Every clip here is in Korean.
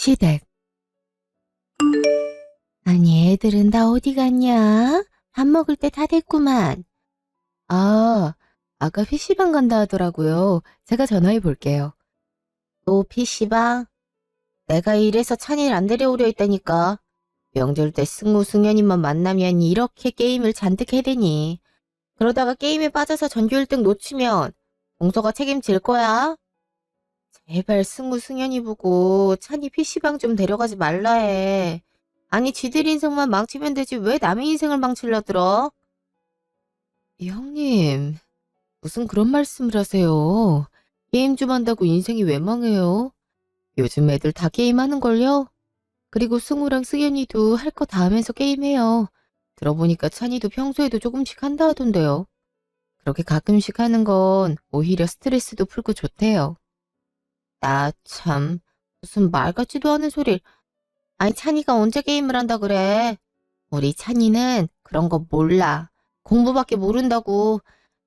시댁. 아니, 애들은 다 어디 갔냐? 밥 먹을 때 다 됐구만. 아, 아까 PC방 간다 하더라고요. 제가 전화해 볼게요. 또 PC방? 내가 이래서 찬이를 안 데려오려 했다니까. 명절 때 승우, 승현이만 만나면 이렇게 게임을 잔뜩 해대니. 그러다가 게임에 빠져서 전교 1등 놓치면 동서가 책임질 거야? 제발 승우, 승현이 보고 찬이 PC방 좀 데려가지 말라 해. 아니, 지들 인생만 망치면 되지 왜 남의 인생을 망치려 들어? 형님, 무슨 그런 말씀을 하세요? 게임 좀 한다고 인생이 왜 망해요? 요즘 애들 다 게임하는걸요? 그리고 승우랑 승현이도 할 거 다 하면서 게임해요. 들어보니까 찬이도 평소에도 조금씩 한다 하던데요. 그렇게 가끔씩 하는 건 오히려 스트레스도 풀고 좋대요. 나 참, 무슨 말 같지도 않은 소리를. 아니, 찬이가 언제 게임을 한다 그래? 우리 찬이는 그런 거 몰라. 공부밖에 모른다고.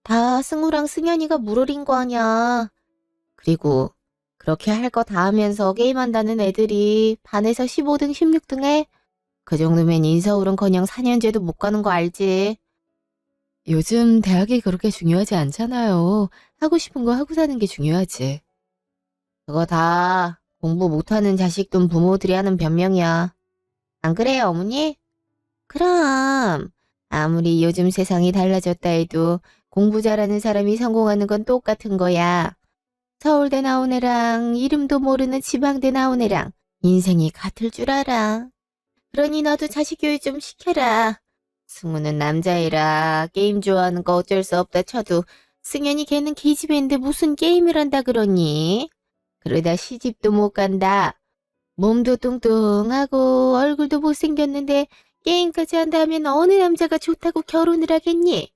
다 승우랑 승현이가 물어린 거 아냐. 그리고 그렇게 할 거 다 하면서 게임한다는 애들이 반에서 15등, 16등 해? 그 정도면 인서울은커녕 4년제도 못 가는 거 알지? 요즘 대학이 그렇게 중요하지 않잖아요. 하고 싶은 거 하고 사는 게 중요하지. 그거 다 공부 못하는 자식 둔 부모들이 하는 변명이야. 안 그래요, 어머니? 그럼 아무리 요즘 세상이 달라졌다 해도 공부 잘하는 사람이 성공하는 건 똑같은 거야. 서울대 나온 애랑 이름도 모르는 지방대 나온 애랑 인생이 같을 줄 알아. 그러니 너도 자식 교육 좀 시켜라. 승우는 남자애라 게임 좋아하는 거 어쩔 수 없다 쳐도 승현이 걔는 계집애인데 무슨 게임을 한다 그러니? 그러다 시집도 못 간다. 몸도 뚱뚱하고 얼굴도 못생겼는데 게임까지 한다면 어느 남자가 좋다고 결혼을 하겠니?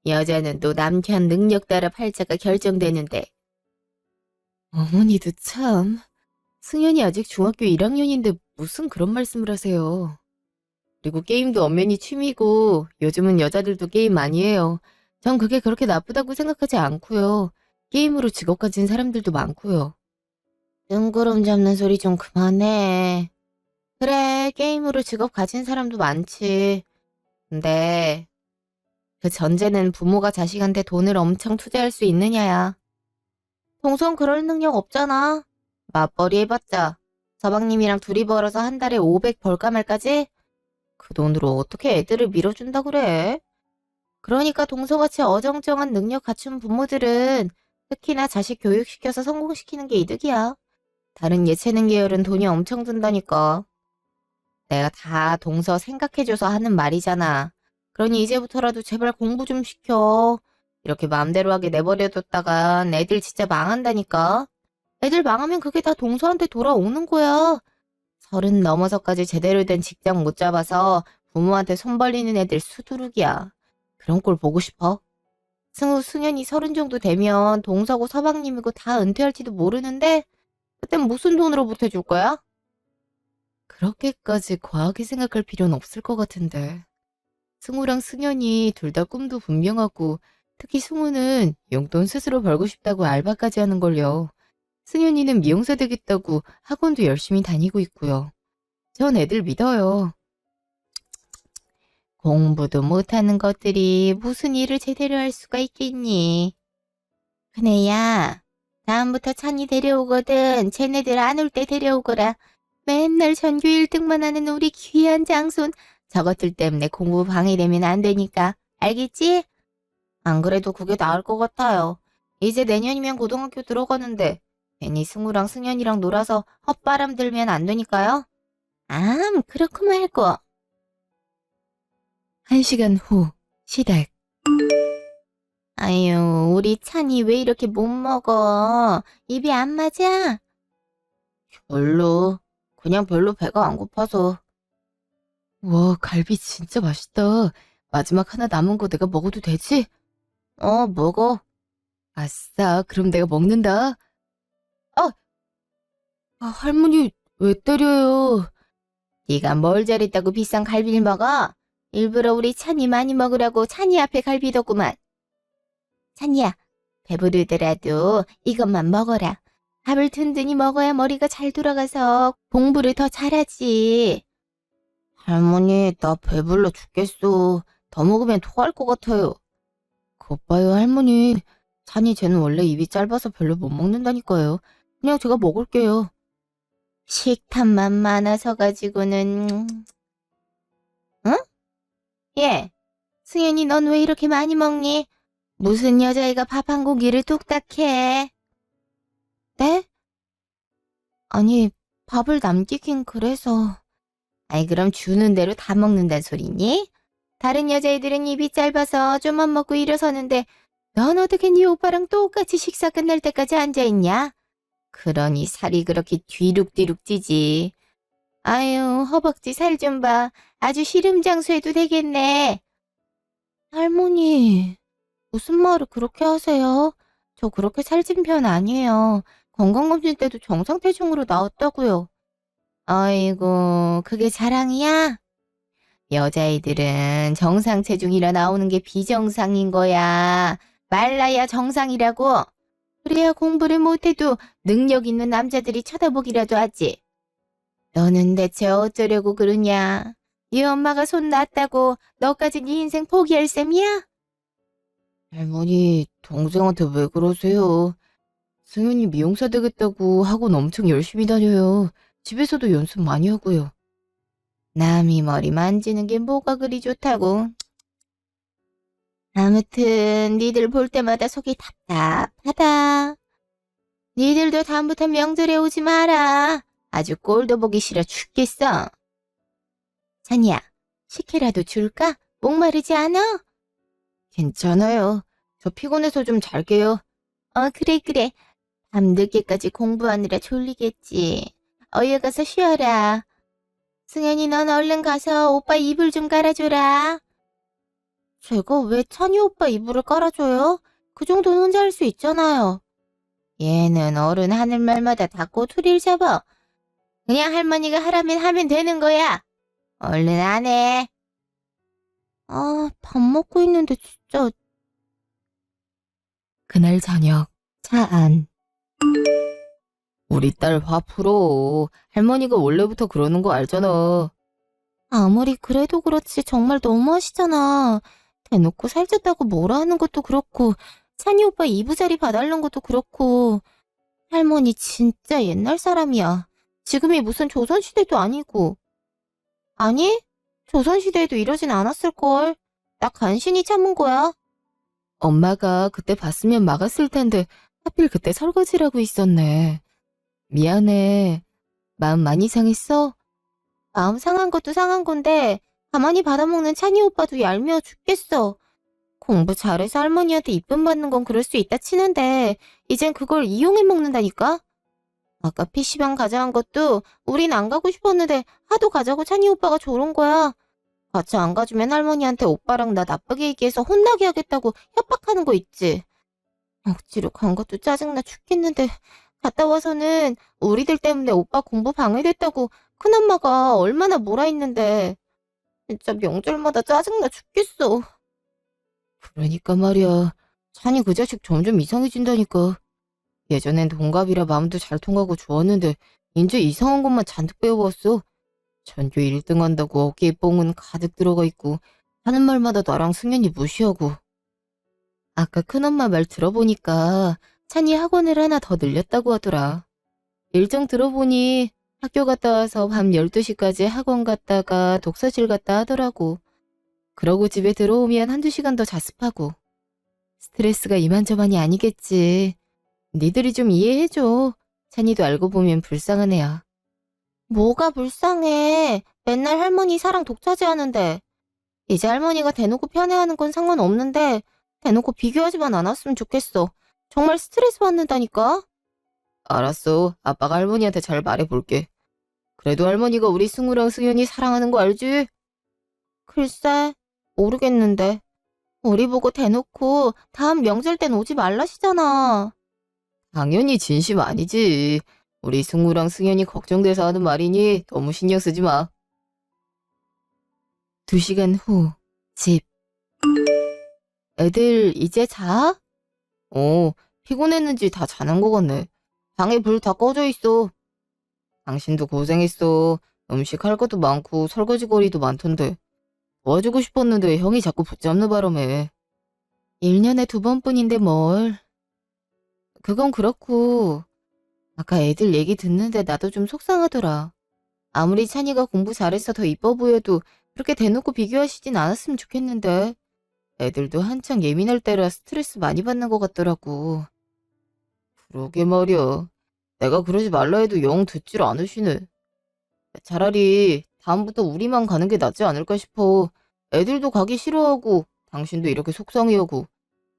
여자는 또 남편 능력 따라 팔자가 결정되는데. 어머니도 참. 승현이 아직 중학교 1학년인데 무슨 그런 말씀을 하세요. 그리고 게임도 엄연히 취미고 요즘은 여자들도 게임 많이 해요. 전 그게 그렇게 나쁘다고 생각하지 않고요. 게임으로 직업 가진 사람들도 많고요. 뜬구름 잡는 소리 좀 그만해. 그래, 게임으로 직업 가진 사람도 많지. 근데 그 전제는 부모가 자식한테 돈을 엄청 투자할 수 있느냐야. 동선 그럴 능력 없잖아. 맞벌이 해봤자 서방님이랑 둘이 벌어서 한 달에 500 벌까 말까지? 그 돈으로 어떻게 애들을 밀어준다 그래? 그러니까 동서같이 어정쩡한 능력 갖춘 부모들은 특히나 자식 교육시켜서 성공시키는 게 이득이야. 다른 예체능 계열은 돈이 엄청 든다니까. 내가 다 동서 생각해줘서 하는 말이잖아. 그러니 이제부터라도 제발 공부 좀 시켜. 이렇게 마음대로 하게 내버려뒀다간 애들 진짜 망한다니까. 애들 망하면 그게 다 동서한테 돌아오는 거야. 30 넘어서까지 제대로 된 직장 못 잡아서 부모한테 손 벌리는 애들 수두룩이야. 그런 꼴 보고 싶어? 승우, 승현이 30 정도 되면 동서고 서방님이고 다 은퇴할지도 모르는데 그땐 무슨 돈으로 보태줄 거야? 그렇게까지 과하게 생각할 필요는 없을 것 같은데. 승우랑 승현이 둘 다 꿈도 분명하고 특히 승우는 용돈 스스로 벌고 싶다고 알바까지 하는걸요. 승현이는 미용사 되겠다고 학원도 열심히 다니고 있고요. 전 애들 믿어요. 공부도 못하는 것들이 무슨 일을 제대로 할 수가 있겠니? 그네야, 다음부터 찬이 데려오거든 쟤네들 안 올 때 데려오거라. 맨날 전교 1등만 하는 우리 귀한 장손 저것들 때문에 공부 방해되면 안 되니까 알겠지? 안 그래도 그게 나을 것 같아요. 이제 내년이면 고등학교 들어가는데 괜히 승우랑 승현이랑 놀아서 헛바람 들면 안 되니까요. 그렇고 말고. 1시간 후 시댁. 아유, 우리 찬이 왜 이렇게 못 먹어? 입이 안 맞아? 별로. 그냥 별로 배가 안 고파서. 와, 갈비 진짜 맛있다. 마지막 하나 남은 거 내가 먹어도 되지? 먹어. 아싸, 그럼 내가 먹는다. 아, 할머니 왜 때려요? 네가 뭘 잘했다고 비싼 갈비를 먹어? 일부러 우리 찬이 많이 먹으라고 찬이 앞에 갈비 뒀구만. 찬이야, 배부르더라도 이것만 먹어라. 밥을 든든히 먹어야 머리가 잘 돌아가서 공부를 더 잘하지. 할머니, 나 배불러 죽겠어. 더 먹으면 토할 것 같아요. 것 봐요, 할머니. 찬이 쟤는 원래 입이 짧아서 별로 못 먹는다니까요. 그냥 제가 먹을게요. 식탐만 많아서 가지고는... 응? 예, 승현이 넌 왜 이렇게 많이 먹니? 무슨 여자애가 밥 한 공기를 뚝딱 해? 네? 아니, 밥을 남기긴 그래서... 아이, 그럼 주는 대로 다 먹는단 소리니? 다른 여자애들은 입이 짧아서 좀만 먹고 일어서는데 넌 어떻게 네 오빠랑 똑같이 식사 끝날 때까지 앉아있냐? 그러니 살이 그렇게 뒤룩뒤룩 찌지. 아유, 허벅지 살 좀 봐. 아주 시름장수해도 되겠네. 할머니, 무슨 말을 그렇게 하세요? 저 그렇게 살찐 편 아니에요. 건강검진 때도 정상 체중으로 나왔다고요. 아이고, 그게 자랑이야? 여자애들은 정상 체중이라 나오는 게 비정상인 거야. 말라야 정상이라고. 그래야 공부를 못해도 능력 있는 남자들이 쳐다보기라도 하지. 너는 대체 어쩌려고 그러냐? 네 엄마가 손 놨다고 너까지 네 인생 포기할 셈이야? 할머니, 동생한테 왜 그러세요? 승윤이 미용사 되겠다고 학원 엄청 열심히 다녀요. 집에서도 연습 많이 하고요. 남이 머리 만지는 게 뭐가 그리 좋다고. 아무튼 니들 볼 때마다 속이 답답하다. 니들도 다음부터 명절에 오지 마라. 아주 꼴도 보기 싫어 죽겠어. 찬이야, 식혜라도 줄까? 목마르지 않아? 괜찮아요. 저 피곤해서 좀 잘게요. 그래 그래. 밤늦게까지 공부하느라 졸리겠지. 어여 가서 쉬어라. 승현이 넌 얼른 가서 오빠 이불 좀 깔아줘라. 제가 왜 찬이 오빠 이불을 깔아줘요? 그 정도는 혼자 할 수 있잖아요. 얘는 어른 하는 말마다 다 꼬투리를 잡아. 그냥 할머니가 하라면 하면 되는 거야. 얼른 안 해. 아, 밥 먹고 있는데 진짜. 그날 저녁, 차 안. 우리 딸 화 풀어. 할머니가 원래부터 그러는 거 알잖아. 아무리 그래도 그렇지 정말 너무하시잖아. 대놓고 살쪘다고 뭐라 하는 것도 그렇고 찬이 오빠 이부자리 봐달란 것도 그렇고 할머니 진짜 옛날 사람이야. 지금이 무슨 조선시대도 아니고. 아니? 조선시대에도 이러진 않았을걸. 나 간신히 참은 거야. 엄마가 그때 봤으면 막았을 텐데 하필 그때 설거지를 하고 있었네. 미안해. 마음 많이 상했어? 마음 상한 것도 상한 건데 가만히 받아먹는 찬이 오빠도 얄미워 죽겠어. 공부 잘해서 할머니한테 이쁨 받는 건 그럴 수 있다 치는데 이젠 그걸 이용해 먹는다니까? 아까 PC방 가자한 것도 우린 안 가고 싶었는데 하도 가자고 찬이 오빠가 조른 거야. 같이 안 가주면 할머니한테 오빠랑 나 나쁘게 얘기해서 혼나게 하겠다고 협박하는 거 있지. 억지로 간 것도 짜증나 죽겠는데 갔다 와서는 우리들 때문에 오빠 공부 방해됐다고 큰엄마가 얼마나 뭐라 했는데 진짜 명절마다 짜증나 죽겠어. 그러니까 말이야. 찬이 그 자식 점점 이상해진다니까. 예전엔 동갑이라 마음도 잘 통하고 좋았는데 이제 이상한 것만 잔뜩 배워왔어. 전교 1등 한다고 어깨에 뽕은 가득 들어가 있고 하는 말마다 나랑 승현이 무시하고. 아까 큰엄마 말 들어보니까 찬이 학원을 하나 더 늘렸다고 하더라. 일정 들어보니 학교 갔다 와서 밤 12시까지 학원 갔다가 독서실 갔다 하더라고. 그러고 집에 들어오면 한두 시간 더 자습하고. 스트레스가 이만저만이 아니겠지. 니들이 좀 이해해줘. 찬이도 알고 보면 불쌍한 애야. 뭐가 불쌍해. 맨날 할머니 사랑 독차지하는데. 이제 할머니가 대놓고 편애하는 건 상관없는데 대놓고 비교하지만 않았으면 좋겠어. 정말 스트레스 받는다니까. 알았어. 아빠가 할머니한테 잘 말해볼게. 그래도 할머니가 우리 승우랑 승현이 사랑하는 거 알지? 글쎄, 모르겠는데. 우리 보고 대놓고 다음 명절 땐 오지 말라시잖아. 당연히 진심 아니지. 우리 승우랑 승현이 걱정돼서 하는 말이니 너무 신경 쓰지 마. 2시간 후, 집. 애들 이제 자? 피곤했는지 다 자는 거 같네. 방에 불 다 꺼져 있어. 당신도 고생했어. 음식 할 것도 많고 설거지 거리도 많던데. 도와주고 싶었는데 형이 자꾸 붙잡는 바람에. 1년에 2번뿐인데 뭘. 그건 그렇고 아까 애들 얘기 듣는데 나도 좀 속상하더라. 아무리 찬이가 공부 잘해서 더 이뻐 보여도 그렇게 대놓고 비교하시진 않았으면 좋겠는데. 애들도 한창 예민할 때라 스트레스 많이 받는 것 같더라고. 그러게 말이야. 내가 그러지 말라 해도 영 듣질 않으시네. 차라리 다음부터 우리만 가는 게 낫지 않을까 싶어. 애들도 가기 싫어하고 당신도 이렇게 속상해하고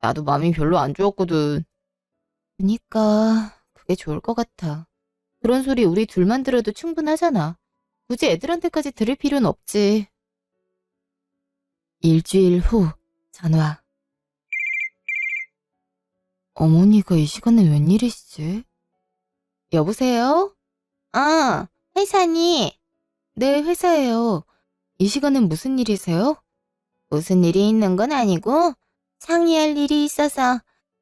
나도 마음이 별로 안 좋았거든. 그니까 그게 좋을 것 같아. 그런 소리 우리 둘만 들어도 충분하잖아. 굳이 애들한테까지 들을 필요는 없지. 일주일 후 전화. 어머니가 이 시간에 웬일이시지? 여보세요? 회사니? 네, 회사예요. 이 시간엔 무슨 일이세요? 무슨 일이 있는 건 아니고 상의할 일이 있어서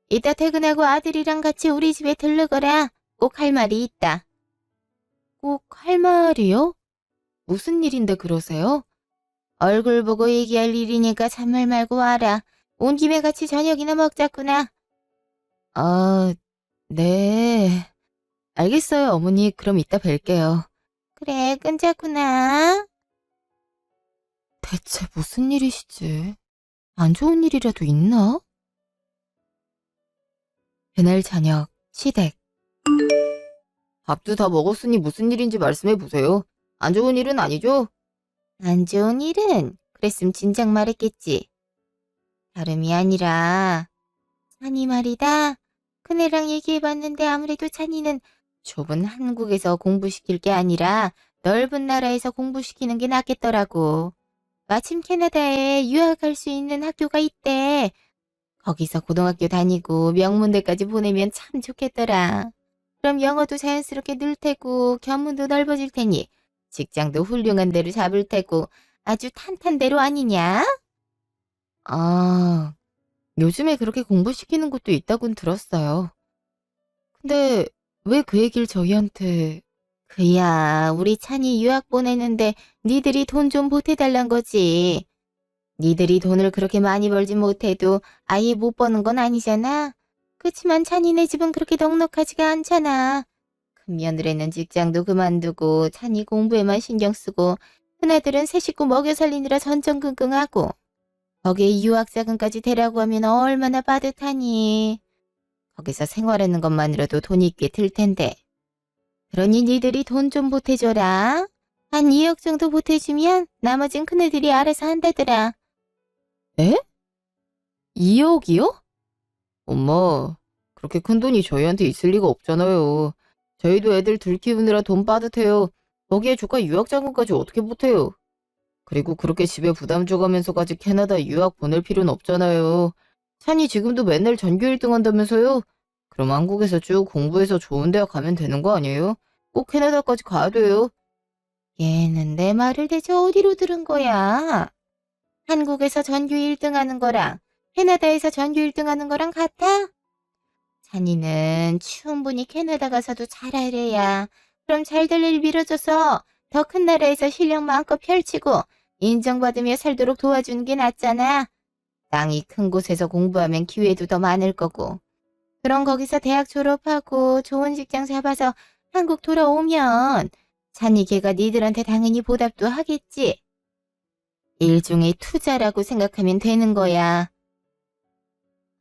이따 퇴근하고 아들이랑 같이 우리 집에 들르거라. 꼭 할 말이 있다. 꼭 할 말이요? 무슨 일인데 그러세요? 얼굴 보고 얘기할 일이니까 잔말 말고 와라. 온 김에 같이 저녁이나 먹자꾸나. 아, 네. 알겠어요, 어머니. 그럼 이따 뵐게요. 그래, 끊자꾸나. 대체 무슨 일이시지? 안 좋은 일이라도 있나? 그날 저녁, 시댁. 밥도 다 먹었으니 무슨 일인지 말씀해 보세요. 안 좋은 일은 아니죠? 안 좋은 일은 그랬으면 진작 말했겠지. 다름이 아니라 찬이 말이다. 큰애랑 얘기해봤는데 아무래도 찬이는 좁은 한국에서 공부시킬 게 아니라 넓은 나라에서 공부시키는 게 낫겠더라고. 마침 캐나다에 유학할 수 있는 학교가 있대. 거기서 고등학교 다니고 명문대까지 보내면 참 좋겠더라. 그럼 영어도 자연스럽게 늘 테고 견문도 넓어질 테니 직장도 훌륭한 데로 잡을 테고 아주 탄탄대로 아니냐? 아, 요즘에 그렇게 공부시키는 곳도 있다곤 들었어요. 근데 왜 그 얘기를 저희한테... 그야 우리 찬이 유학 보내는데 니들이 돈 좀 보태달란 거지. 니들이 돈을 그렇게 많이 벌지 못해도 아예 못 버는 건 아니잖아. 그치만 찬이네 집은 그렇게 넉넉하지가 않잖아. 큰 며느리는 직장도 그만두고 찬이 공부에만 신경 쓰고 큰아들은 새 식구 먹여 살리느라 전전긍긍하고 거기에 유학 자금까지 대라고 하면 얼마나 빠듯하니. 거기서 생활하는 것만으로도 돈이 꽤 들 텐데. 그러니 니들이 돈 좀 보태줘라. 한 2억 정도 보태주면 나머진 큰애들이 알아서 한다더라. 에? 2억이요? 엄마, 그렇게 큰 돈이 저희한테 있을 리가 없잖아요. 저희도 애들 둘 키우느라 돈 빠듯해요. 거기에 조카 유학 자금까지 어떻게 보태요? 그리고 그렇게 집에 부담 줘가면서까지 캐나다 유학 보낼 필요는 없잖아요. 찬이 지금도 맨날 전교 1등 한다면서요? 그럼 한국에서 쭉 공부해서 좋은 대학 가면 되는 거 아니에요? 꼭 캐나다까지 가야 돼요. 얘는 내 말을 대체 어디로 들은 거야? 한국에서 전교 1등 하는 거랑 캐나다에서 전교 1등 하는 거랑 같아? 찬이는 충분히 캐나다 가서도 잘하래야. 그럼 잘 될 일 밀어줘서 더 큰 나라에서 실력 마음껏 펼치고 인정받으며 살도록 도와주는 게 낫잖아. 땅이 큰 곳에서 공부하면 기회도 더 많을 거고. 그럼 거기서 대학 졸업하고 좋은 직장 잡아서 한국 돌아오면 찬이 걔가 니들한테 당연히 보답도 하겠지. 일종의 투자라고 생각하면 되는 거야.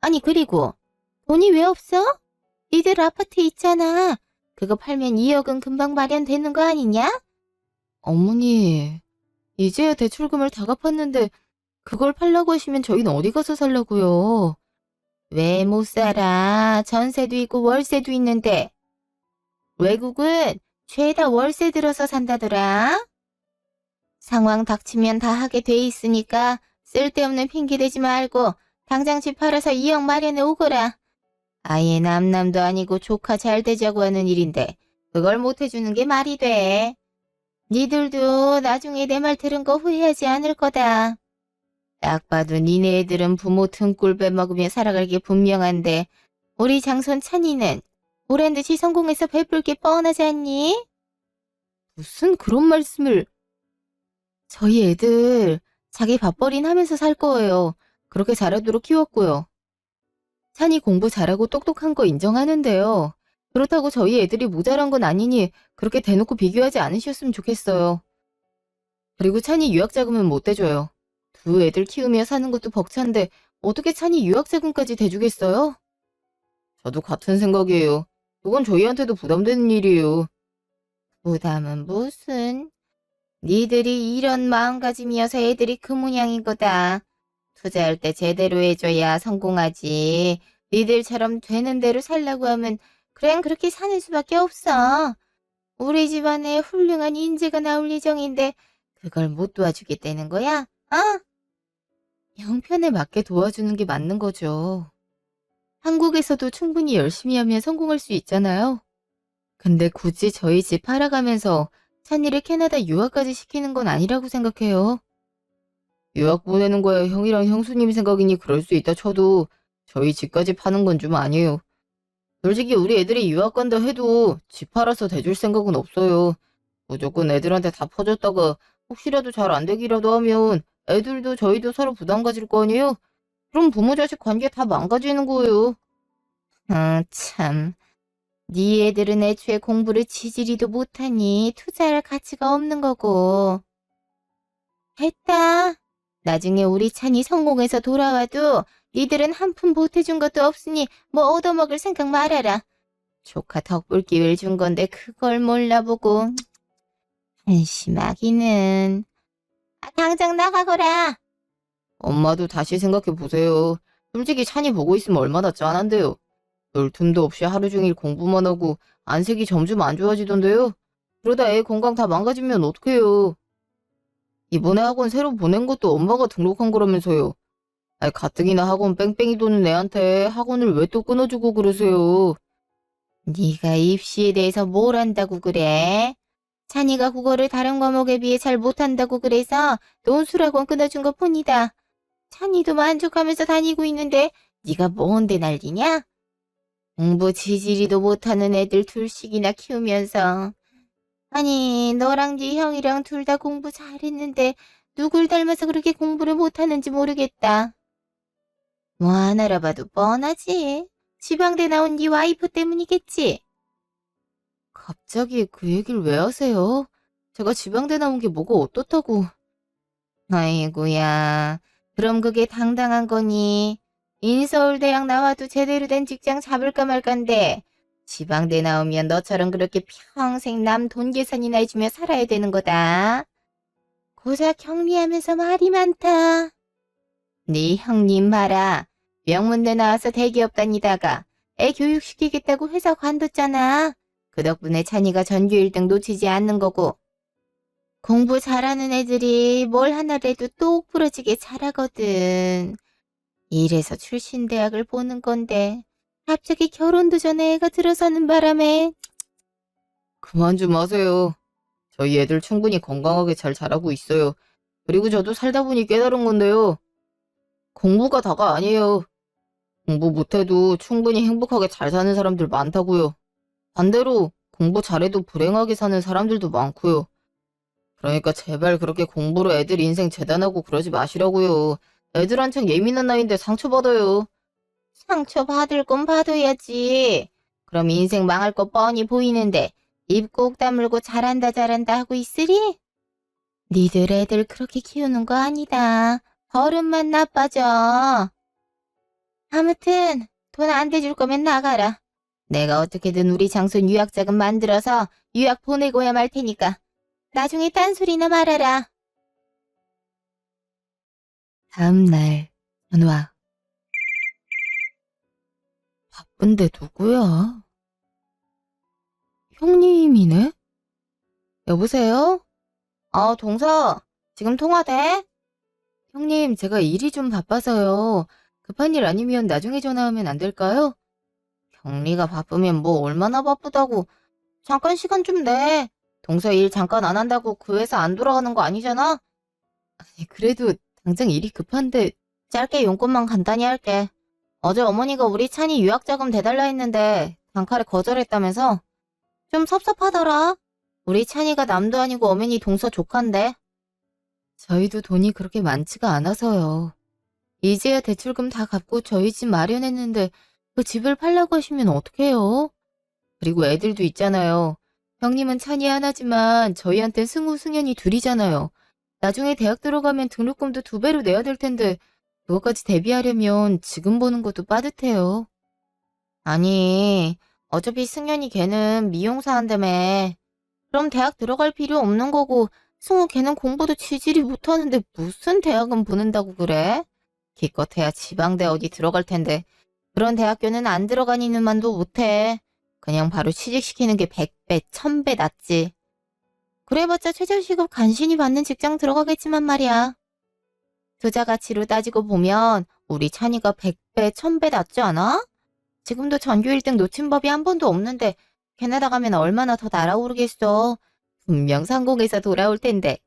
아니 그리고 돈이 왜 없어? 니들 아파트 있잖아. 그거 팔면 2억은 금방 마련되는 거 아니냐? 어머니, 이제야 대출금을 다 갚았는데 그걸 팔라고 하시면 저희는 어디 가서 살라고요? 왜 못 살아? 전세도 있고 월세도 있는데. 외국은 죄다 월세 들어서 산다더라. 상황 닥치면 다 하게 돼 있으니까 쓸데없는 핑계 대지 말고 당장 집 팔아서 2억 마련해 오거라. 아예 남남도 아니고 조카 잘 되자고 하는 일인데 그걸 못 해주는 게 말이 돼. 니들도 나중에 내 말 들은 거 후회하지 않을 거다. 딱 봐도 니네 애들은 부모 등골 빼먹으며 살아갈 게 분명한데 우리 장손 찬이는 보란 듯이 성공해서 베풀 게 뻔하지 않니? 무슨 그런 말씀을. 저희 애들 자기 밥벌이는 하면서 살 거예요. 그렇게 잘하도록 키웠고요. 찬이 공부 잘하고 똑똑한 거 인정하는데요. 그렇다고 저희 애들이 모자란 건 아니니 그렇게 대놓고 비교하지 않으셨으면 좋겠어요. 그리고 찬이 유학자금은 못 대줘요. 두 애들 키우며 사는 것도 벅찬데 어떻게 찬이 유학자금까지 대주겠어요? 저도 같은 생각이에요. 그건 저희한테도 부담되는 일이에요. 부담은 무슨? 니들이 이런 마음가짐이어서 애들이 그 모양인 거다. 투자할 때 제대로 해줘야 성공하지. 니들처럼 되는 대로 살라고 하면 그냥 그렇게 사는 수밖에 없어. 우리 집안에 훌륭한 인재가 나올 예정인데 그걸 못 도와주겠다는 거야? 어? 형편에 맞게 도와주는 게 맞는 거죠. 한국에서도 충분히 열심히 하면 성공할 수 있잖아요. 근데 굳이 저희 집 팔아가면서 찬이를 캐나다 유학까지 시키는 건 아니라고 생각해요. 유학 보내는 거야 형이랑 형수님 생각이니 그럴 수 있다 쳐도 저희 집까지 파는 건 좀 아니에요. 솔직히 우리 애들이 유학 간다 해도 집 팔아서 대줄 생각은 없어요. 무조건 애들한테 다 퍼줬다가 혹시라도 잘 안 되기라도 하면 애들도 저희도 서로 부담 가질 거 아니에요? 그럼 부모 자식 관계 다 망가지는 거예요. 참. 네 애들은 애초에 공부를 지지리도 못하니 투자할 가치가 없는 거고. 됐다. 나중에 우리 찬이 성공해서 돌아와도 니들은 한 푼 보태준 것도 없으니 뭐 얻어먹을 생각 말아라. 조카 덕볼 기회를 준 건데 그걸 몰라보고. 한심하기는. 당장 나가거라. 엄마도 다시 생각해 보세요. 솔직히 찬이 보고 있으면 얼마나 짠한데요. 놀 틈도 없이 하루 종일 공부만 하고 안색이 점점 안 좋아지던데요. 그러다 애 건강 다 망가지면 어떡해요. 이번에 학원 새로 보낸 것도 엄마가 등록한 거라면서요. 아니 가뜩이나 학원 뺑뺑이 도는 애한테 학원을 왜 또 끊어주고 그러세요. 네가 입시에 대해서 뭘 안다고 그래? 찬이가 국어를 다른 과목에 비해 잘 못한다고 그래서 논술학원 끊어준 것 뿐이다. 찬이도 만족하면서 다니고 있는데 네가 뭔데 난리냐? 공부 지지리도 못하는 애들 둘씩이나 키우면서. 아니 너랑 네 형이랑 둘 다 공부 잘했는데 누굴 닮아서 그렇게 공부를 못하는지 모르겠다. 뭐 안 알아봐도 뻔하지. 지방대 나온 네 와이프 때문이겠지. 갑자기 그 얘기를 왜 하세요? 제가 지방대 나온 게 뭐가 어떻다고. 아이고야. 그럼 그게 당당한 거니? 인서울대학 나와도 제대로 된 직장 잡을까 말까인데 지방대 나오면 너처럼 그렇게 평생 남 돈 계산이나 해주며 살아야 되는 거다. 고작 경미하면서 말이 많다. 네 형님 봐라. 명문대 나와서 대기업 다니다가 애 교육시키겠다고 회사 관뒀잖아. 그 덕분에 찬이가 전교 1등 놓치지 않는 거고. 공부 잘하는 애들이 뭘 하나라도 똑 부러지게 잘하거든. 이래서 출신 대학을 보는 건데 갑자기 결혼도 전에 애가 들어서는 바람에. 그만 좀 하세요. 저희 애들 충분히 건강하게 잘 자라고 있어요. 그리고 저도 살다 보니 깨달은 건데요. 공부가 다가 아니에요. 공부 못해도 충분히 행복하게 잘 사는 사람들 많다고요. 반대로 공부 잘해도 불행하게 사는 사람들도 많고요. 그러니까 제발 그렇게 공부로 애들 인생 재단하고 그러지 마시라고요. 애들 한창 예민한 나이인데 상처받아요. 상처받을 건 받아야지. 그럼 인생 망할 거 뻔히 보이는데 입 꼭 다물고 잘한다 잘한다 하고 있으리? 니들 애들 그렇게 키우는 거 아니다. 버릇만 나빠져. 아무튼 돈 안 대줄 거면 나가라. 내가 어떻게든 우리 장손 유학자금 만들어서 유학 보내고야 말 테니까 나중에 딴소리나 말아라. 다음날 전화. 바쁜데 누구야? 형님이네? 여보세요? 동서. 지금 통화돼? 형님, 제가 일이 좀 바빠서요. 급한 일 아니면 나중에 전화하면 안 될까요? 경리가 바쁘면 뭐 얼마나 바쁘다고. 잠깐 시간 좀 내. 동서 일 잠깐 안 한다고 그 회사 안 돌아가는 거 아니잖아? 아니, 그래도 당장 일이 급한데 짧게 용건만 간단히 할게. 어제 어머니가 우리 찬이 유학자금 대달라 했는데 단칼에 거절했다면서? 좀 섭섭하더라. 우리 찬이가 남도 아니고 어머니 동서 조카인데. 저희도 돈이 그렇게 많지가 않아서요. 이제야 대출금 다 갚고 저희 집 마련했는데 그 집을 팔라고 하시면 어떡해요? 그리고 애들도 있잖아요. 형님은 찬이 하나지만 저희한텐 승우, 승현이 둘이잖아요. 나중에 대학 들어가면 등록금도 2배로 내야 될 텐데 그것까지 대비하려면 지금 버는 것도 빠듯해요. 아니, 어차피 승현이 걔는 미용사 한다며. 그럼 대학 들어갈 필요 없는 거고, 승우 걔는 공부도 지질이 못하는데 무슨 대학은 보낸다고 그래? 기껏해야 지방대 어디 들어갈 텐데, 그런 대학교는 안 들어가니는 만도 못해. 그냥 바로 취직시키는 게 100배, 1000배 낫지. 그래봤자 최저시급 간신히 받는 직장 들어가겠지만 말이야. 투자 가치로 따지고 보면 우리 찬이가 100배, 1000배 낫지 않아? 지금도 전교 1등 놓친 법이 한 번도 없는데 캐나다 가면 얼마나 더 날아오르겠어. 분명 성공해서 돌아올 텐데.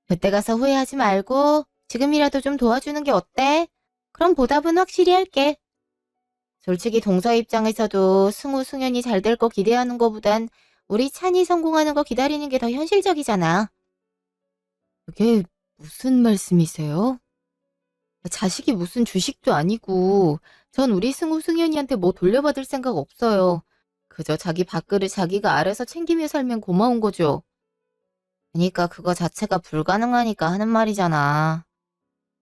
그때 가서 후회하지 말고 지금이라도 좀 도와주는 게 어때? 그럼 보답은 확실히 할게. 솔직히 동서 입장에서도 승우, 승현이 잘 될 거 기대하는 거보단 우리 찬이 성공하는 거 기다리는 게 더 현실적이잖아. 그게 무슨 말씀이세요? 자식이 무슨 주식도 아니고 전 우리 승우, 승현이한테 뭐 돌려받을 생각 없어요. 그저 자기 밥그릇 자기가 알아서 챙기며 살면 고마운 거죠. 그러니까 그거 자체가 불가능하니까 하는 말이잖아.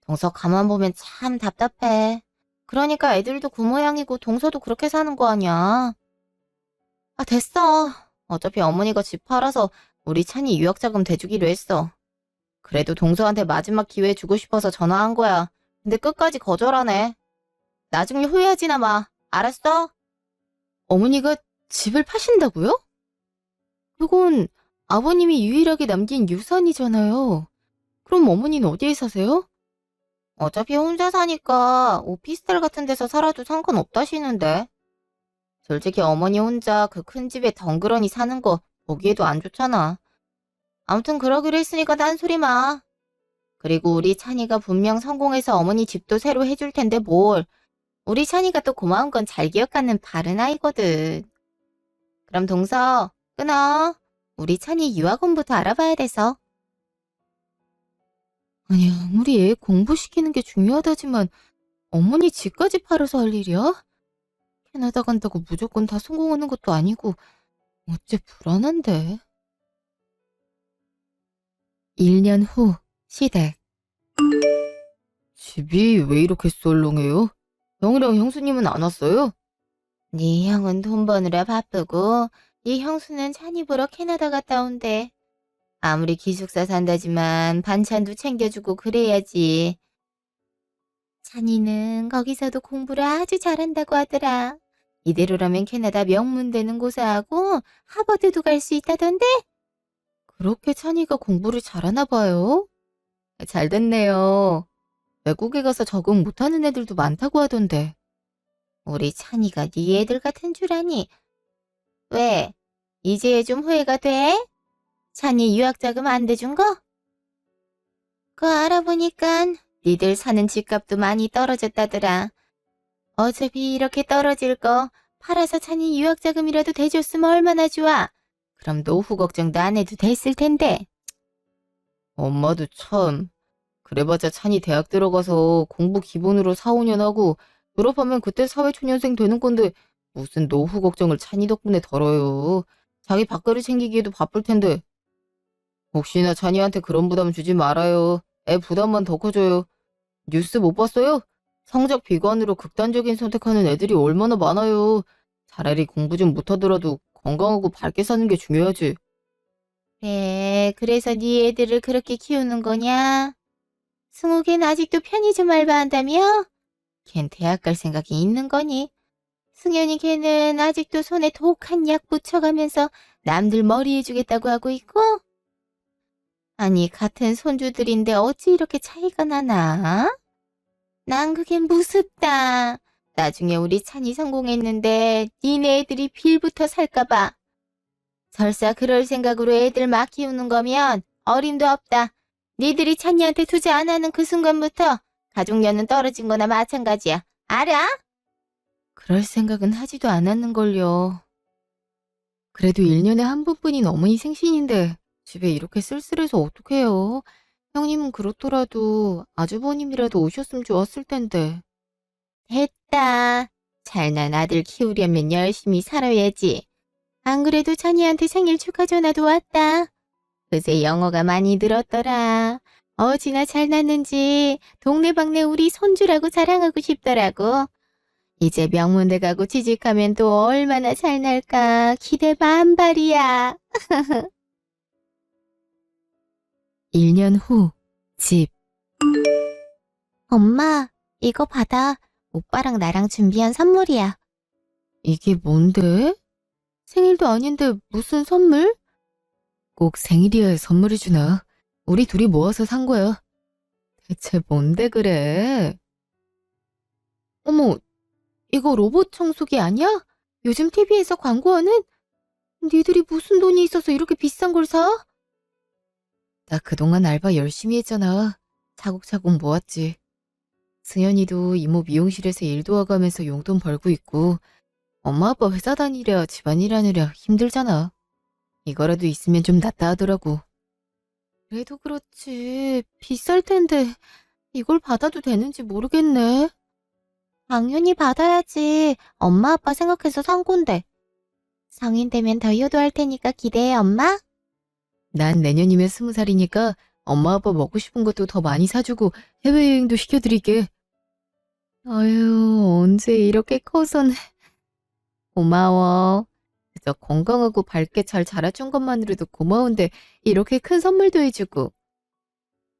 동서 가만 보면 참 답답해. 그러니까 애들도 그 모양이고 동서도 그렇게 사는 거 아니야. 아, 됐어. 어차피 어머니가 집 팔아서 우리 찬이 유학자금 대주기로 했어. 그래도 동서한테 마지막 기회 주고 싶어서 전화한 거야. 근데 끝까지 거절하네. 나중에 후회하지나 마. 알았어? 어머니가 집을 파신다고요? 그건 아버님이 유일하게 남긴 유산이잖아요. 그럼 어머니는 어디에 사세요? 어차피 혼자 사니까 오피스텔 같은 데서 살아도 상관없다시는데. 솔직히 어머니 혼자 그 큰 집에 덩그러니 사는 거 보기에도 안 좋잖아. 아무튼 그러기로 했으니까 딴소리 마. 그리고 우리 찬이가 분명 성공해서 어머니 집도 새로 해줄 텐데 뭘. 우리 찬이가 또 고마운 건 잘 기억하는 바른 아이거든. 그럼 동서 끊어. 우리 찬이 유학원부터 알아봐야 돼서. 아니, 아무리 애 공부시키는 게 중요하다지만 어머니 집까지 팔아서 할 일이야? 캐나다 간다고 무조건 다 성공하는 것도 아니고 어째 불안한데. 1년 후 시댁. 집이 왜 이렇게 썰렁해요? 형이랑 형수님은 안 왔어요? 네 형은 돈 버느라 바쁘고 네 형수는 찬이 보러 캐나다 갔다 온대. 아무리 기숙사 산다지만 반찬도 챙겨주고 그래야지. 찬이는 거기서도 공부를 아주 잘한다고 하더라. 이대로라면 캐나다 명문대는 고사하고 하버드도 갈 수 있다던데? 그렇게 찬이가 공부를 잘하나 봐요. 잘 됐네요. 외국에 가서 적응 못하는 애들도 많다고 하던데. 우리 찬이가 네 애들 같은 줄 아니? 왜? 이제 좀 후회가 돼? 찬이 유학자금 안 대준 거? 그거 알아보니깐 니들 사는 집값도 많이 떨어졌다더라. 어차피 이렇게 떨어질 거 팔아서 찬이 유학자금이라도 대줬으면 얼마나 좋아. 그럼 노후 걱정도 안 해도 됐을 텐데. 엄마도 참. 그래봤자 찬이 대학 들어가서 공부 기본으로 4, 5년 하고 졸업하면 그때 사회초년생 되는 건데 무슨 노후 걱정을 찬이 덕분에 덜어요. 자기 밥그릇 챙기기에도 바쁠 텐데. 혹시나 찬이한테 그런 부담 주지 말아요. 애 부담만 더 커져요. 뉴스 못 봤어요? 성적 비관으로 극단적인 선택하는 애들이 얼마나 많아요. 차라리 공부 좀 못하더라도 건강하고 밝게 사는 게 중요하지. 그래, 그래서 네 애들을 그렇게 키우는 거냐? 승우 걘 아직도 편의점 알바한다며? 걘 대학 갈 생각이 있는 거니? 승현이 걔는 아직도 손에 독한 약 묻혀가면서 남들 머리 해주겠다고 하고 있고? 아니, 같은 손주들인데 어찌 이렇게 차이가 나나? 난 그게 무섭다. 나중에 우리 찬이 성공했는데 니네 애들이 빌부터 살까봐. 설사 그럴 생각으로 애들 막 키우는 거면 어림도 없다. 니들이 찬이한테 투자 안 하는 그 순간부터 가족연은 떨어진 거나 마찬가지야. 알아? 그럴 생각은 하지도 않았는걸요. 그래도 1년에 한 번뿐인 어머니 생신인데 집에 이렇게 쓸쓸해서 어떡해요. 형님은 그렇더라도 아주버님이라도 오셨으면 좋았을 텐데. 됐다. 잘난 아들 키우려면 열심히 살아야지. 안 그래도 찬이한테 생일 축하 전화도 왔다. 그새 영어가 많이 늘었더라. 어찌나 잘났는지 동네방네 우리 손주라고 자랑하고 싶더라고. 이제 명문대 가고 취직하면 또 얼마나 잘날까 기대 만발이야. 1년 후, 집. 엄마, 이거 받아. 오빠랑 나랑 준비한 선물이야. 이게 뭔데? 생일도 아닌데 무슨 선물? 꼭 생일이어야 선물을 주나? 우리 둘이 모아서 산 거야. 대체 뭔데 그래? 어머, 이거 로봇 청소기 아니야? 요즘 TV에서 광고하는? 니들이 무슨 돈이 있어서 이렇게 비싼 걸 사? 나 그동안 알바 열심히 했잖아. 차곡차곡 모았지. 승현이도 이모 미용실에서 일 도와가면서 용돈 벌고 있고, 엄마 아빠 회사 다니랴 집안일 하느랴 힘들잖아. 이거라도 있으면 좀 낫다 하더라고. 그래도 그렇지. 비쌀 텐데 이걸 받아도 되는지 모르겠네. 당연히 받아야지. 엄마 아빠 생각해서 산 건데. 성인 되면 더 효도할 테니까 기대해, 엄마. 난 내년이면 20살이니까 엄마 아빠 먹고 싶은 것도 더 많이 사주고 해외여행도 시켜드릴게. 아유, 언제 이렇게 커서는. 고마워. 그저 건강하고 밝게 잘 자라준 것만으로도 고마운데 이렇게 큰 선물도 해주고.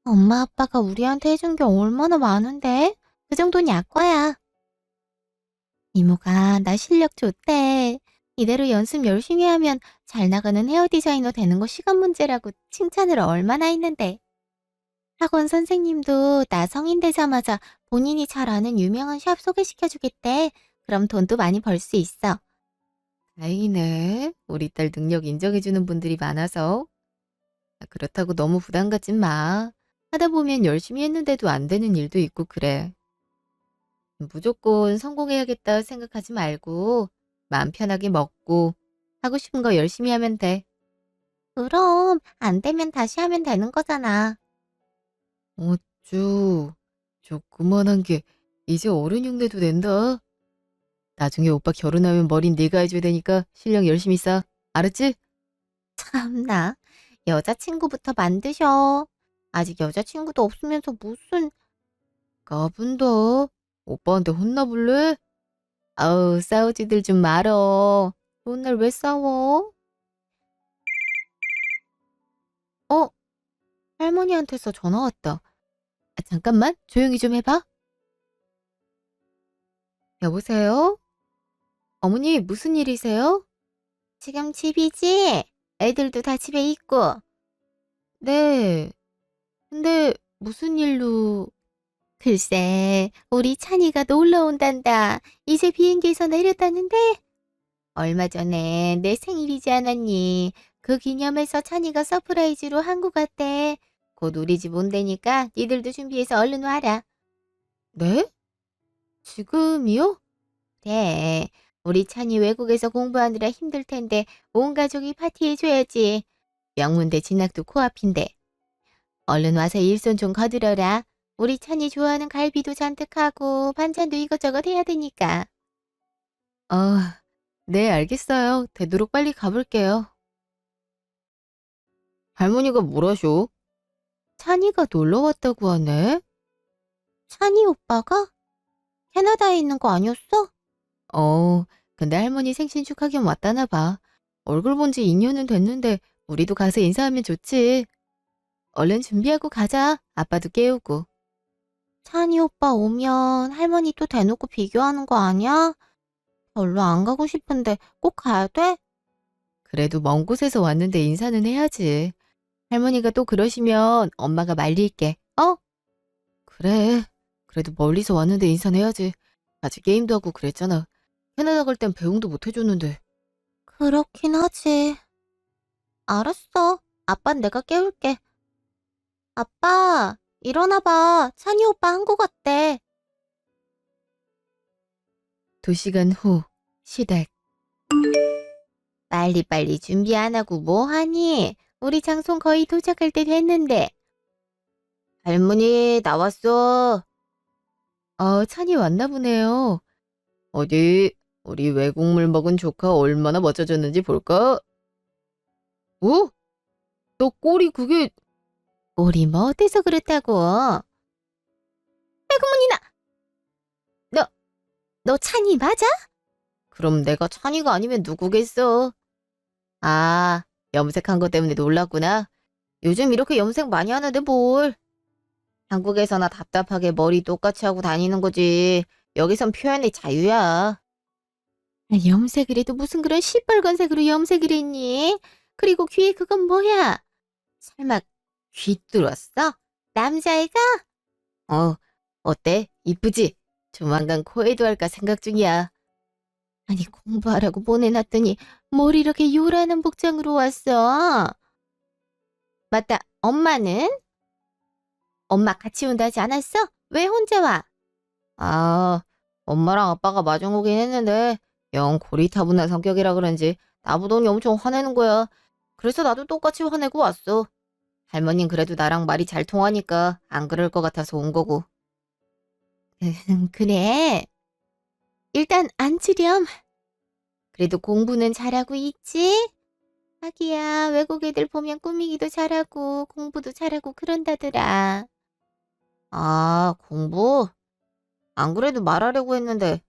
엄마 아빠가 우리한테 해준 게 얼마나 많은데? 그 정도는 약과야. 이모가 나 실력 좋대. 이대로 연습 열심히 하면 잘 나가는 헤어 디자이너 되는 거 시간 문제라고 칭찬을 얼마나 했는데. 학원 선생님도 나 성인 되자마자 본인이 잘 아는 유명한 샵 소개시켜주겠대. 그럼 돈도 많이 벌 수 있어. 다행이네. 우리 딸 능력 인정해주는 분들이 많아서. 그렇다고 너무 부담 갖진 마. 하다 보면 열심히 했는데도 안 되는 일도 있고 그래. 무조건 성공해야겠다 생각하지 말고 마음 편하게 먹고 하고 싶은 거 열심히 하면 돼. 그럼 안 되면 다시 하면 되는 거잖아. 어쭈, 조그만한 게 이제 어른 흉내도 낸다. 나중에 오빠 결혼하면 머린 네가 해줘야 되니까 실력 열심히 쌓아. 알았지? 참나. 여자친구부터 만드셔. 아직 여자친구도 없으면서 무슨. 까분다. 오빠한테 혼나볼래? 아우, 싸우지들 좀 말어. 좋은 날 왜 싸워? 어? 할머니한테서 전화 왔다. 아, 잠깐만, 조용히 좀 해봐. 여보세요? 어머니, 무슨 일이세요? 지금 집이지? 애들도 다 집에 있고. 네. 근데 무슨 일로? 글쎄, 우리 찬이가 놀러 온단다. 이제 비행기에서 내렸다는데? 얼마 전에 내 생일이지 않았니? 그 기념해서 찬이가 서프라이즈로 한국 갔대. 곧 우리 집 온다니까 니들도 준비해서 얼른 와라. 네? 지금이요? 네, 우리 찬이 외국에서 공부하느라 힘들 텐데 온 가족이 파티해줘야지. 명문대 진학도 코앞인데. 얼른 와서 일손 좀 거들어라. 우리 찬이 좋아하는 갈비도 잔뜩 하고 반찬도 이것저것 해야 되니까. 아, 네, 알겠어요. 되도록 빨리 가볼게요. 할머니가 뭐라쇼? 찬이가 놀러 왔다고 하네? 찬이 오빠가? 캐나다에 있는 거 아니었어? 근데 할머니 생신 축하 겸 왔다나 봐. 얼굴 본 지 2년은 됐는데 우리도 가서 인사하면 좋지. 얼른 준비하고 가자. 아빠도 깨우고. 찬이 오빠 오면 할머니 또 대놓고 비교하는 거 아니야? 별로 안 가고 싶은데 꼭 가야 돼? 그래도 먼 곳에서 왔는데 인사는 해야지. 할머니가 또 그러시면 엄마가 말릴게. 어? 그래. 그래도 멀리서 왔는데 인사는 해야지. 아직 게임도 하고 그랬잖아. 캐나다 갈 땐 배웅도 못 해줬는데. 그렇긴 하지. 알았어. 아빤 내가 깨울게. 아빠, 일어나봐. 찬이 오빠 한국 왔대. 2시간 후 시댁. 빨리빨리 준비 안 하고 뭐 하니? 우리 장손 거의 도착할 때 됐는데. 할머니, 나왔어. 찬이 왔나 보네요. 어디 우리 외국물 먹은 조카 얼마나 멋져졌는지 볼까? 어? 너 꼬리 그게 우리 뭐 어때서 그렇다고? 외국문이나! 너 찬이 맞아? 그럼 내가 찬이가 아니면 누구겠어? 아, 염색한 것 때문에 놀랐구나. 요즘 이렇게 염색 많이 하는데 뭘. 한국에서나 답답하게 머리 똑같이 하고 다니는 거지. 여기선 표현의 자유야. 염색을 해도 무슨 그런 시뻘건색으로 염색을 했니? 그리고 귀에 그건 뭐야? 설마 귀 뚫었어? 남자애가? 어때? 이쁘지? 조만간 코에도 할까 생각 중이야. 아니 공부하라고 보내놨더니 뭘 이렇게 요란한 복장으로 왔어? 맞다, 엄마는? 엄마 같이 온다 하지 않았어? 왜 혼자 와? 아, 엄마랑 아빠가 마중 오긴 했는데 영 고리타분한 성격이라 그런지 나보더니 엄청 화내는 거야. 그래서 나도 똑같이 화내고 왔어. 할머니는 그래도 나랑 말이 잘 통하니까 안 그럴 것 같아서 온 거고. 그래. 일단 앉으렴. 그래도 공부는 잘하고 있지? 자기야, 외국 애들 보면 꾸미기도 잘하고 공부도 잘하고 그런다더라. 아, 공부? 안 그래도 말하려고 했는데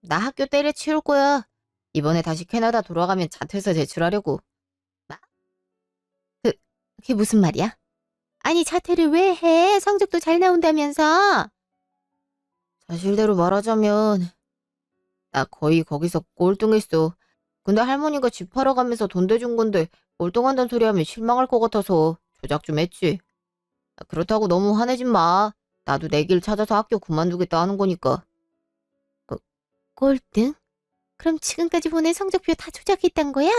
나 학교 때려치울 거야. 이번에 다시 캐나다 돌아가면 자퇴서 제출하려고. 그게 무슨 말이야? 아니, 자퇴를 왜 해? 성적도 잘 나온다면서? 사실대로 말하자면 나 거의 거기서 꼴등했어. 근데 할머니가 집 팔아 가면서 돈 대준 건데 꼴등한다는 소리 하면 실망할 것 같아서 조작 좀 했지. 그렇다고 너무 화내진 마. 나도 내 길 찾아서 학교 그만두겠다 하는 거니까. 꼴등? 그럼 지금까지 보낸 성적표 다 조작했단 거야?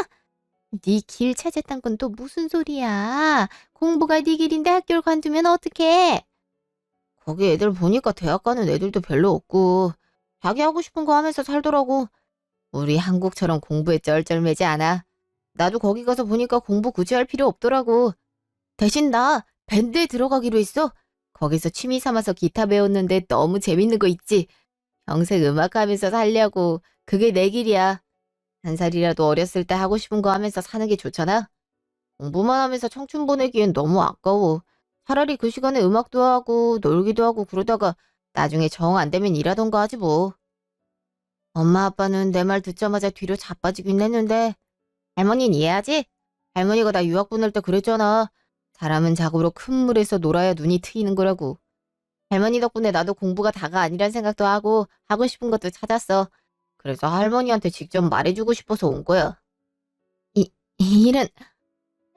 네 길 찾았단 건 또 무슨 소리야? 공부가 네 길인데 학교를 관두면 어떡해? 거기 애들 보니까 대학 가는 애들도 별로 없고 자기 하고 싶은 거 하면서 살더라고. 우리 한국처럼 공부에 쩔쩔매지 않아. 나도 거기 가서 보니까 공부 굳이 할 필요 없더라고. 대신 나 밴드에 들어가기로 했어. 거기서 취미 삼아서 기타 배웠는데 너무 재밌는 거 있지. 평생 음악하면서 살려고. 그게 내 길이야. 한 살이라도 어렸을 때 하고 싶은 거 하면서 사는 게 좋잖아. 공부만 하면서 청춘 보내기엔 너무 아까워. 차라리 그 시간에 음악도 하고 놀기도 하고 그러다가 나중에 정 안 되면 일하던가 하지 뭐. 엄마 아빠는 내 말 듣자마자 뒤로 자빠지긴 했는데 할머니는 이해하지? 할머니가 나 유학 보낼 때 그랬잖아. 사람은 자고로 큰 물에서 놀아야 눈이 트이는 거라고. 할머니 덕분에 나도 공부가 다가 아니란 생각도 하고 하고 싶은 것도 찾았어. 그래서 할머니한테 직접 말해주고 싶어서 온 거야. 이런,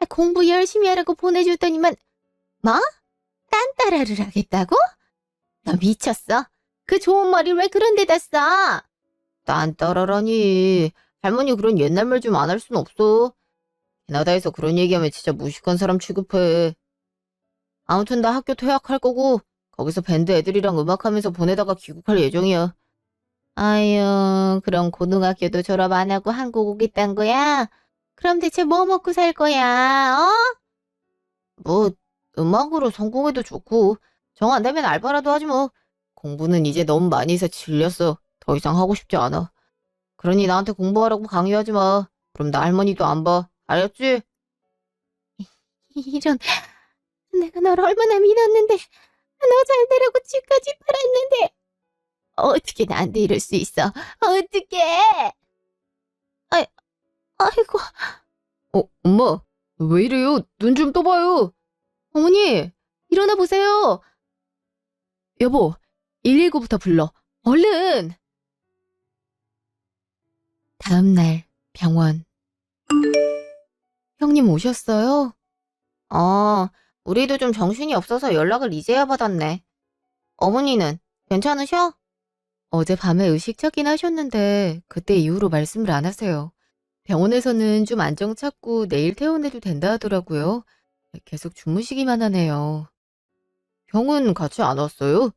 공부 열심히 하라고 보내줬더니만, 뭐? 딴따라를 하겠다고? 너 미쳤어? 그 좋은 머리를 왜 그런 데다 써? 난 따라라니. 할머니 그런 옛날 말 좀 안 할 순 없어. 캐나다에서 그런 얘기하면 진짜 무식한 사람 취급해. 아무튼 나 학교 퇴학할 거고 거기서 밴드 애들이랑 음악하면서 보내다가 귀국할 예정이야. 아유, 그럼 고등학교도 졸업 안 하고 한국 오겠단 거야? 그럼 대체 뭐 먹고 살 거야, 어? 뭐 음악으로 성공해도 좋고 정 안 되면 알바라도 하지 뭐. 공부는 이제 너무 많이 해서 질렸어. 더 이상 하고 싶지 않아. 그러니 나한테 공부하라고 강요하지 마. 그럼 나 할머니도 안 봐. 알았지? 이런, 내가 널 얼마나 믿었는데, 너 잘 되라고 집까지 팔았는데, 어떻게 나한테 이럴 수 있어? 어떡해? 아이고, 엄마. 왜 이래요? 눈 좀 떠봐요. 어머니, 일어나 보세요. 여보, 119부터 불러. 얼른! 다음 날 병원. 형님 오셨어요? 우리도 좀 정신이 없어서 연락을 이제야 받았네. 어머니는 괜찮으셔? 어젯밤에 의식 찾긴 하셨는데 그때 이후로 말씀을 안 하세요. 병원에서는 좀 안정 찾고 내일 퇴원해도 된다 하더라고요. 계속 주무시기만 하네요. 형은 같이 안 왔어요?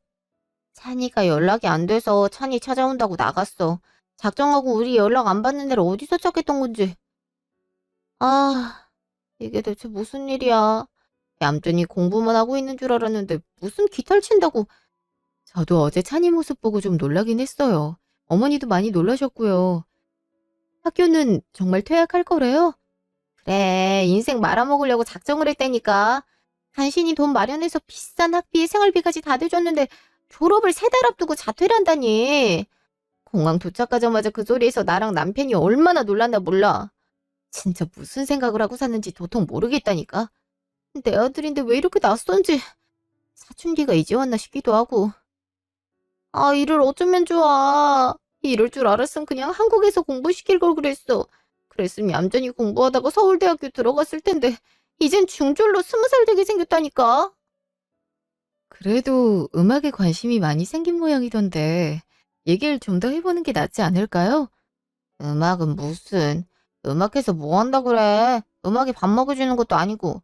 찬이가 연락이 안 돼서 찬이 찾아온다고 나갔어. 작정하고 우리 연락 안 받는 데를 어디서 찾겠던 건지. 아, 이게 대체 무슨 일이야. 얌전히 공부만 하고 있는 줄 알았는데 무슨 기타를 친다고. 저도 어제 찬이 모습 보고 좀 놀라긴 했어요. 어머니도 많이 놀라셨고요. 학교는 정말 퇴학할 거래요? 그래, 인생 말아먹으려고 작정을 했다니까. 간신히 돈 마련해서 비싼 학비에 생활비까지 다 대줬는데 졸업을 3달 앞두고 자퇴를 한다니. 공항 도착하자마자 그 소리에서 나랑 남편이 얼마나 놀랐나 몰라. 진짜 무슨 생각을 하고 샀는지 도통 모르겠다니까. 내 아들인데 왜 이렇게 낯선지. 사춘기가 이제 왔나 싶기도 하고. 아, 일을 어쩌면 좋아. 이럴 줄 알았으면 그냥 한국에서 공부시킬 걸 그랬어. 그랬으면 얌전히 공부하다가 서울대학교 들어갔을 텐데 이젠 중졸로 20살 되게 생겼다니까. 그래도 음악에 관심이 많이 생긴 모양이던데 얘기를 좀 더 해보는 게 낫지 않을까요? 음악은 무슨. 음악해서 뭐 한다 그래. 음악이 밥 먹여주는 것도 아니고.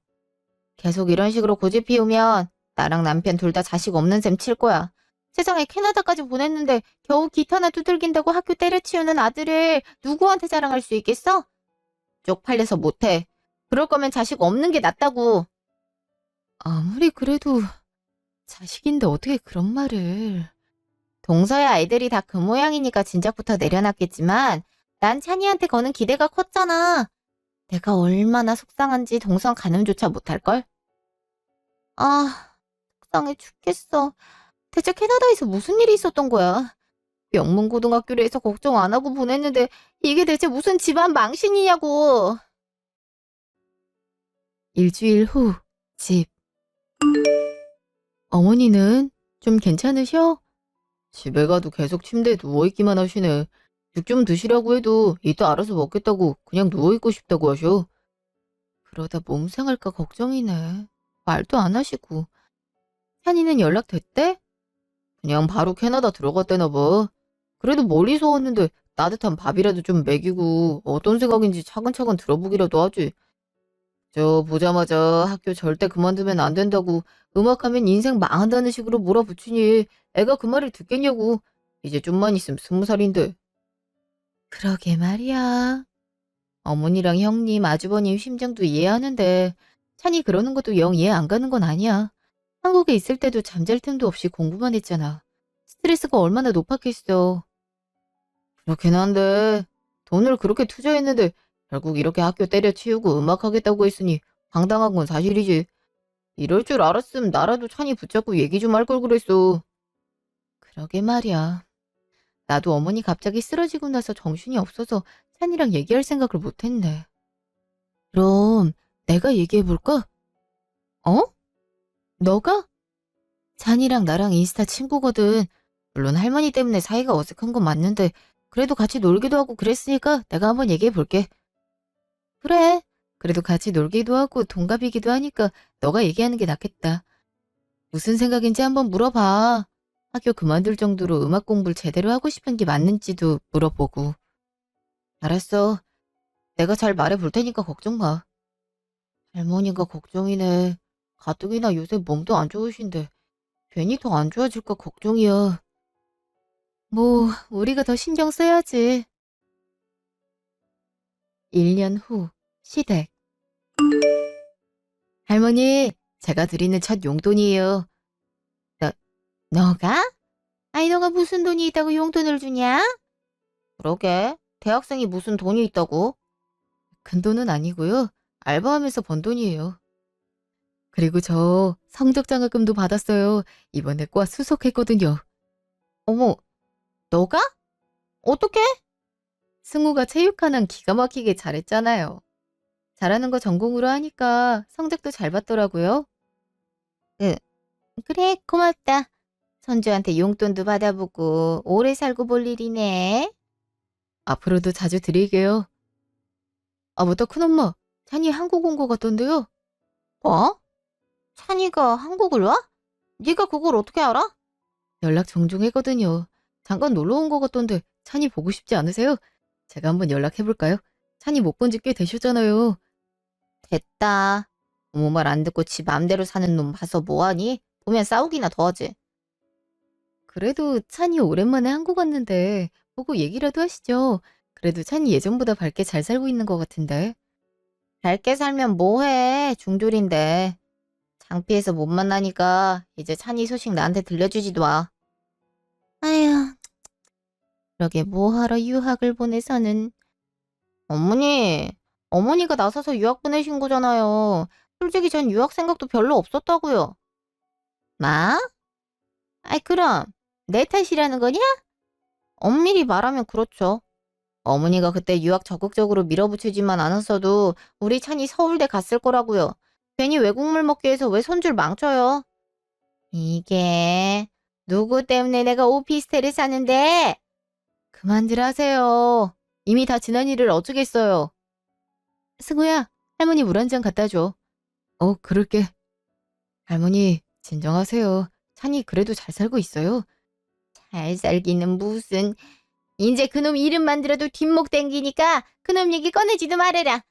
계속 이런 식으로 고집 피우면 나랑 남편 둘 다 자식 없는 셈 칠 거야. 세상에 캐나다까지 보냈는데 겨우 기타나 두들긴다고 학교 때려치우는 아들을 누구한테 자랑할 수 있겠어? 쪽팔려서 못해. 그럴 거면 자식 없는 게 낫다고. 아무리 그래도 자식인데 어떻게 그런 말을. 동서야 애들이 다 그 모양이니까 진작부터 내려놨겠지만 난 찬이한테 거는 기대가 컸잖아. 내가 얼마나 속상한지 동선 가늠조차 못할걸? 아, 속상해 죽겠어. 대체 캐나다에서 무슨 일이 있었던 거야? 명문고등학교를 해서 걱정 안 하고 보냈는데 이게 대체 무슨 집안 망신이냐고. 일주일 후, 집. 어머니는 좀 괜찮으셔? 집에 가도 계속 침대에 누워있기만 하시네. 죽 좀 드시라고 해도 이따 알아서 먹겠다고 그냥 누워있고 싶다고 하셔. 그러다 몸 상할까 걱정이네. 말도 안 하시고. 찬이는 연락됐대? 그냥 바로 캐나다 들어갔대나 봐. 그래도 멀리서 왔는데 따뜻한 밥이라도 좀 먹이고 어떤 생각인지 차근차근 들어보기라도 하지. 저 보자마자 학교 절대 그만두면 안 된다고 음악하면 인생 망한다는 식으로 몰아붙이니 애가 그 말을 듣겠냐고. 이제 좀만 있으면 20살인데. 그러게 말이야. 어머니랑 형님, 아주버님 심정도 이해하는데 찬이 그러는 것도 영 이해 안 가는 건 아니야. 한국에 있을 때도 잠잘 틈도 없이 공부만 했잖아. 스트레스가 얼마나 높았겠어. 그렇긴 한데 돈을 그렇게 투자했는데 결국 이렇게 학교 때려치우고 음악하겠다고 했으니 황당한 건 사실이지. 이럴 줄 알았으면 나라도 찬이 붙잡고 얘기 좀 할 걸 그랬어. 그러게 말이야. 나도 어머니 갑자기 쓰러지고 나서 정신이 없어서 찬이랑 얘기할 생각을 못했네. 그럼 내가 얘기해볼까? 어? 너가? 찬이랑 나랑 인스타 친구거든. 물론 할머니 때문에 사이가 어색한 건 맞는데 그래도 같이 놀기도 하고 그랬으니까 내가 한번 얘기해볼게. 그래. 그래도 같이 놀기도 하고 동갑이기도 하니까 너가 얘기하는 게 낫겠다. 무슨 생각인지 한번 물어봐. 학교 그만둘 정도로 음악 공부를 제대로 하고 싶은 게 맞는지도 물어보고. 알았어. 내가 잘 말해볼 테니까 걱정 마. 할머니가 걱정이네. 가뜩이나 요새 몸도 안 좋으신데 괜히 더 안 좋아질까 걱정이야. 뭐 우리가 더 신경 써야지. 1년 후 시댁. 할머니, 제가 드리는 첫 용돈이에요. 너, 너가? 아니 너가 무슨 돈이 있다고 용돈을 주냐? 그러게. 대학생이 무슨 돈이 있다고? 큰돈은 아니고요. 알바하면서 번 돈이에요. 그리고 저 성적 장학금도 받았어요. 이번에 과 수석했거든요. 어머, 너가? 어떻게? 승우가 체육하는 기가 막히게 잘했잖아요. 잘하는 거 전공으로 하니까 성적도 잘 받더라고요. 응, 그래, 고맙다. 손주한테 용돈도 받아보고 오래 살고 볼 일이네. 앞으로도 자주 드릴게요. 아, 맞다, 큰엄마. 찬이 한국 온 거 같던데요? 뭐? 찬이가 한국을 와? 네가 그걸 어떻게 알아? 연락 종종 했거든요. 잠깐 놀러 온 거 같던데 찬이 보고 싶지 않으세요? 제가 한번 연락해볼까요? 찬이 못 본 지 꽤 되셨잖아요. 됐다. 부모 말 안 듣고 지 맘대로 사는 놈 봐서 뭐하니? 보면 싸우기나 더 하지. 그래도 찬이 오랜만에 한국 왔는데 보고 얘기라도 하시죠. 그래도 찬이 예전보다 밝게 잘 살고 있는 것 같은데. 밝게 살면 뭐해? 중졸인데. 창피해서 못 만나니까 이제 찬이 소식 나한테 들려주지도 마. 아휴, 그러게 뭐하러 유학을 보내서는. 어머니, 어머니가 나서서 유학 보내신 거잖아요. 솔직히 전 유학 생각도 별로 없었다고요. 마? 아이 그럼 내 탓이라는 거냐? 엄밀히 말하면 그렇죠. 어머니가 그때 유학 적극적으로 밀어붙이지만 않았어도 우리 찬이 서울대 갔을 거라고요. 괜히 외국물 먹기 위해서 왜 손줄 망쳐요? 이게 누구 때문에 내가 오피스텔을 사는데? 그만들 하세요. 이미 다 지난 일을 어쩌겠어요. 승우야, 할머니 물 한 잔 갖다 줘. 그럴게. 할머니, 진정하세요. 찬이 그래도 잘 살고 있어요. 잘 살기는 무슨. 이제 그놈 이름만 들어도 뒷목 땡기니까 그놈 얘기 꺼내지도 말아라.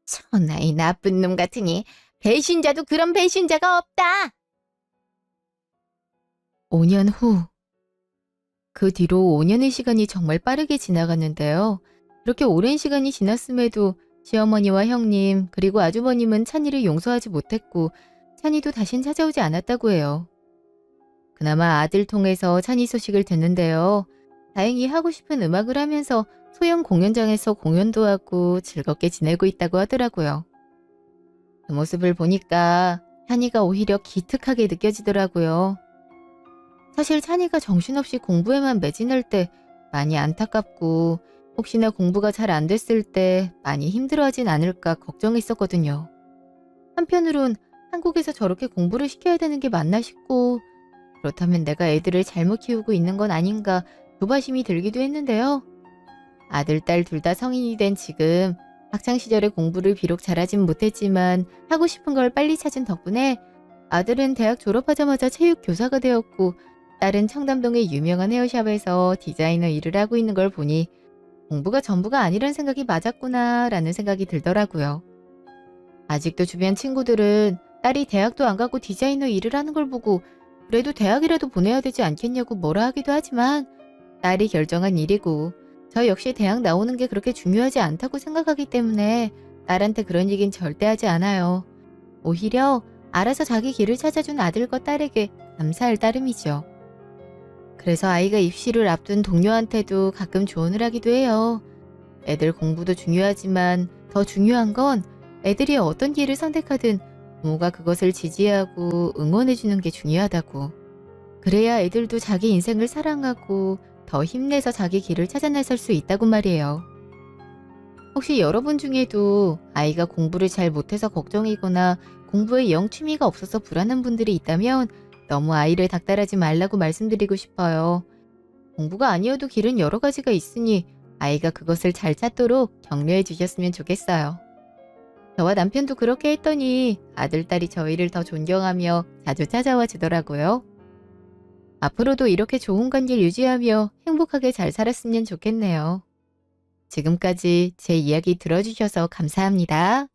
천하의 나쁜 놈 같으니 배신자도 그런 배신자가 없다. 5년 후. 그 뒤로 5년의 시간이 정말 빠르게 지나갔는데요. 그렇게 오랜 시간이 지났음에도 시어머니와 형님 그리고 아주버님은 찬이를 용서하지 못했고 찬이도 다신 찾아오지 않았다고 해요. 그나마 아들 통해서 찬이 소식을 듣는데요. 다행히 하고 싶은 음악을 하면서 소형 공연장에서 공연도 하고 즐겁게 지내고 있다고 하더라고요. 그 모습을 보니까 찬이가 오히려 기특하게 느껴지더라고요. 사실 찬이가 정신없이 공부에만 매진할 때 많이 안타깝고 혹시나 공부가 잘 안 됐을 때 많이 힘들어하진 않을까 걱정했었거든요. 한편으론 한국에서 저렇게 공부를 시켜야 되는 게 맞나 싶고 그렇다면 내가 애들을 잘못 키우고 있는 건 아닌가 조바심이 들기도 했는데요. 아들, 딸 둘 다 성인이 된 지금 학창시절에 공부를 비록 잘하진 못했지만 하고 싶은 걸 빨리 찾은 덕분에 아들은 대학 졸업하자마자 체육 교사가 되었고 딸은 청담동의 유명한 헤어샵에서 디자이너 일을 하고 있는 걸 보니 공부가 전부가 아니란 생각이 맞았구나 라는 생각이 들더라고요. 아직도 주변 친구들은 딸이 대학도 안 가고 디자이너 일을 하는 걸 보고 그래도 대학이라도 보내야 되지 않겠냐고 뭐라 하기도 하지만 딸이 결정한 일이고 저 역시 대학 나오는 게 그렇게 중요하지 않다고 생각하기 때문에 딸한테 그런 얘긴 절대 하지 않아요. 오히려 알아서 자기 길을 찾아준 아들과 딸에게 감사할 따름이죠. 그래서 아이가 입시를 앞둔 동료한테도 가끔 조언을 하기도 해요. 애들 공부도 중요하지만 더 중요한 건 애들이 어떤 길을 선택하든 부모가 그것을 지지하고 응원해주는 게 중요하다고. 그래야 애들도 자기 인생을 사랑하고 더 힘내서 자기 길을 찾아 나설 수 있다고 말이에요. 혹시 여러분 중에도 아이가 공부를 잘 못해서 걱정이거나 공부에 영 취미가 없어서 불안한 분들이 있다면 너무 아이를 닥달하지 말라고 말씀드리고 싶어요. 공부가 아니어도 길은 여러 가지가 있으니 아이가 그것을 잘 찾도록 격려해 주셨으면 좋겠어요. 저와 남편도 그렇게 했더니 아들, 딸이 저희를 더 존경하며 자주 찾아와 주더라고요. 앞으로도 이렇게 좋은 관계를 유지하며 행복하게 잘 살았으면 좋겠네요. 지금까지 제 이야기 들어주셔서 감사합니다.